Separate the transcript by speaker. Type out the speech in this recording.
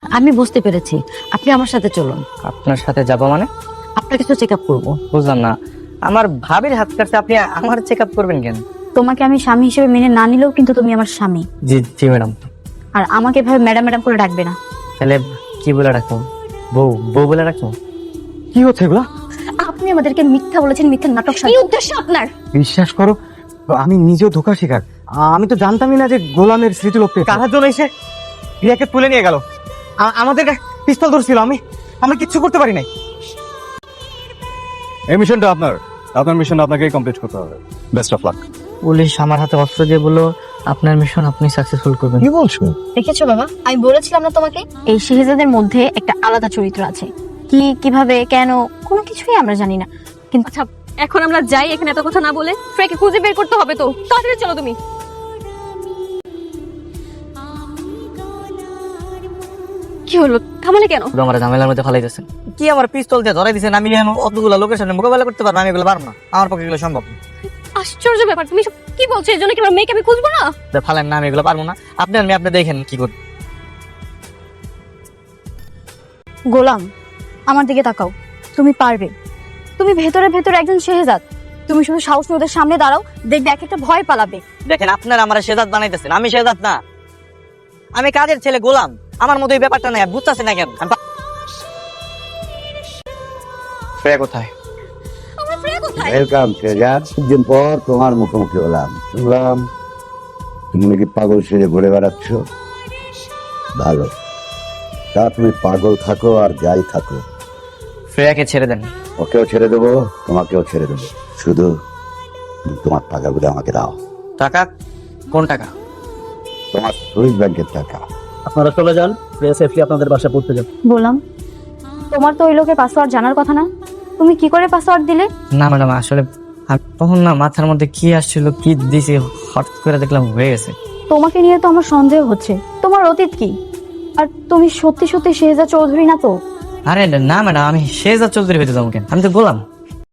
Speaker 1: আমি বুঝতে পেরেছি, আপনি আমার সাথে চলুন।
Speaker 2: আপনার সাথে যাব মানে?
Speaker 1: আপনার কিছু চেক আপ করবো।
Speaker 2: বুঝলাম না, আমার ভাবির হাত কাটছে, আপনি আমার চেক আপ করবেন কেন?
Speaker 1: তোমাকে আমি স্বামী হিসেবে মেনে না নিলেও কিন্তু তুমি আমার স্বামী।
Speaker 2: জি জি ম্যাডাম।
Speaker 1: আর আমাকে এভাবে ম্যাডাম ম্যাডাম করে ডাকবে না।
Speaker 2: তাহলে কি বলে রাখবো? বউ বউ বলে রাখবো? কি হচ্ছে এগুলা?
Speaker 1: আপনি আমাদেরকে মিথ্যা বলেছেন, মিথ্যা নাটক। কি উদ্দেশ্য আপনার?
Speaker 3: বিশ্বাস করো, আমি নিজেও ধোকা শিকার। আমি তো জানতামই না যে গোলামের স্মৃতিলোককে কারার জন্য এসে রিয়াকে তুলে নিয়ে গেল। আমাদের পিস্তল ধরছিল, আমরা কিচ্ছু করতে পারি নাই।
Speaker 4: এই মিশনটা আপনার মিশন আপনাকে কমপ্লিট করতে হবে। Best of luck.
Speaker 2: পুলিশ আমার হাতে অস্ত্র দিয়ে বললো আপনার মিশন আপনি সাকসেসফুল করবেন।
Speaker 4: কি বলছো?
Speaker 1: দেখেছো বাবা, আমি বলেছিলাম না তোমাকে, এই শেহজাদের মধ্যে একটা আলাদা চরিত্র আছে। কি কিভাবে কেন কোনো কিছুই আমরা জানি না, কিন্তু
Speaker 5: আচ্ছা এখন আমরা যাই, এখানে এত কথা না বলে ফ্রেকে খুঁজে বের করতে হবে। তো তাড়াতাড়ি চলো তুমি। কি হলো, থামালে কেন?
Speaker 2: পুরো আমার ঝামেলার মধ্যে ফেলাই দিয়েছেন। কি আমার পিস্তল দিয়ে ধরাই দিয়েছেন, আমি এখন অতগুলো লোকের সামনে মোকাবেলা করতে পারবো? আমি এগুলো পারবো না, আমার পক্ষে এগুলো সম্ভব না।
Speaker 5: আশ্চর্য ব্যাপার, তুমি সব কি বলছো? এর জন্য কি আমার মেয়েকে আমি খুঁজবো না?
Speaker 2: ফালেন না, আমি এগুলো পারবো না। আপনি দেখেন কি করবেন।
Speaker 1: গোলাম আমার দিকে তাকাও, তুমি পারবে। তুমি ভেতরে ভেতরে একজন শেহজাদ। তুমি শুধু সাহস নিয়ে ওদের সামনে দাঁড়াও, দেখবে এক একটা ভয় পালাবে।
Speaker 2: দেখেন আপনার আমার শেজাদ বানাইতেছেন, আমি শেজাদ না, আমি কাজের ছেলে গোলাম। আমার মধ্যে এই ব্যাপারটা নাই, বুঝতেছে না কেন? শ্রেয়া কোথায়?
Speaker 5: আমার ফ্রেয়া কোথায়?
Speaker 6: ওয়েলকাম শেহজাদ, কিছুদিন পর তোমার মুখোমুখি হলাম। শুনলাম তুমি নাকি পাগল সেজে ঘুরে বেড়াচ্ছ। ভালো, তা তুমি পাগল থাকো আর যাই থাকো,
Speaker 2: শ্রেয়াকে ছেড়ে দেন।
Speaker 6: ওকেও ছেড়ে দেবো, তোমাকেও ছেড়ে দেবো। শুধু তুমি তোমার টাকাগুলো আমাকে দাও।
Speaker 2: টাকা? কোন টাকা?
Speaker 6: তোমার সুইস ব্যাংকের টাকা।
Speaker 7: আপনারা চলে যান, শ্রেয়া সেফলি আপনাদের বাসায় পড়তে যান।
Speaker 1: গোলাম, তোমার তো ওই লোকের পাসওয়ার্ড জানার কথা না, তুমি কি করে পাসওয়ার্ড দিলে?
Speaker 2: না ম্যাডাম, আসলে তখন না মাথার মধ্যে কি আসছিল, কি দিছি, হঠাৎ করে দেখলাম হয়ে গেছে।
Speaker 1: তোমাকে নিয়ে তো আমার সন্দেহ হচ্ছে। তোমার অতীত কি? আর তুমি সত্যি সত্যি শেহজাদ চৌধুরী না তো?
Speaker 2: আরে না ম্যাডাম, আমি শেহজাদ চৌধুরী হইতে যাবো কেন? আমি তো গোলাম।